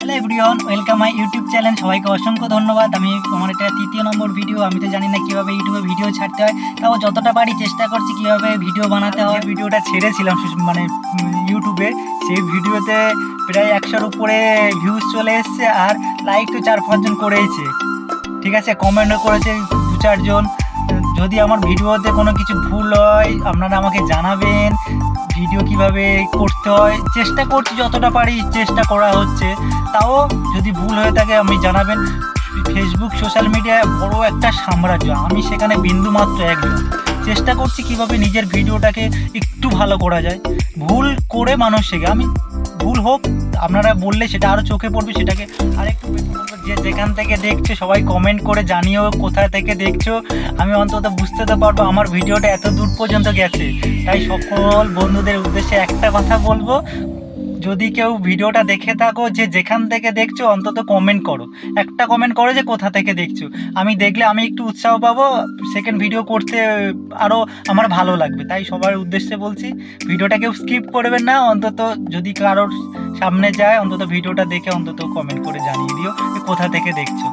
Hello everyone, welcome my YouTube channel. সবাইকে অসংখ্য ধন্যবাদ। আমি আমার এটা ৩য় নম্বর ভিডিও। আমি তো জানি না কীভাবে ইউটিউবে ভিডিও ছাড়তে হয়, তাও যতটা পারি চেষ্টা করছি কীভাবে ভিডিও বানাতে হয়। ভিডিওটা ছেড়েছিলাম মানে ইউটিউবে, সেই ভিডিওতে প্রায় ১০০-র উপরে ভিউজ চলে এসছে, আর লাইক তো ৪-৫ জন করেইছে। ঠিক আছে, কমেন্টও করেছে ২-৪ জন। যদি আমার ভিডিওতে কোনো কিছু ভুল হয় আপনারা আমাকে জানাবেন, ভিডিও কিভাবে করতে হয়। চেষ্টা করছি, যতটা পারি চেষ্টা করা হচ্ছে, তাও যদি ভুল হয়ে থাকে আমি জানাবেন। ফেসবুক সোশ্যাল মিডিয়ায় বড় একটা সাম্রাজ্য, আমি সেখানে বিন্দু মাত্র একজন। চেষ্টা করছি কিভাবে নিজের ভিডিওটাকে একটু ভালো করা যায়। ভুল করে মানুষ শেখে, আমি ভুল হোক আপনারা বললে সেটা আরও চোখে পড়বে, সেটাকে আরেকটু বেটার করবো। যে যেখান থেকে দেখছো সবাই কমেন্ট করে জানিও কোথায় থেকে দেখছো, আমি অন্তত বুঝতে তো পারবো আমার ভিডিওটা এত দূর পর্যন্ত গেছে। তাই সকল বন্ধুদের উদ্দেশ্যে একটা কথা বলবো, যদি কেউ ভিডিওটা দেখে থাকো, যে যেখান থেকে দেখছো অন্তত কমেন্ট করো, একটা কমেন্ট করো যে কোথা থেকে দেখছো। আমি দেখলে আমি একটু উৎসাহ পাবো, সেকেন্ড ভিডিও করতে আরও আমার ভালো লাগবে। তাই সবার উদ্দেশ্যে বলছি, ভিডিওটা কেউ স্কিপ করবেন না। অন্তত যদি কারোর সামনে যায়, অন্তত ভিডিওটা দেখে অন্তত কমেন্ট করে জানিয়ে দিও কোথা থেকে দেখছো।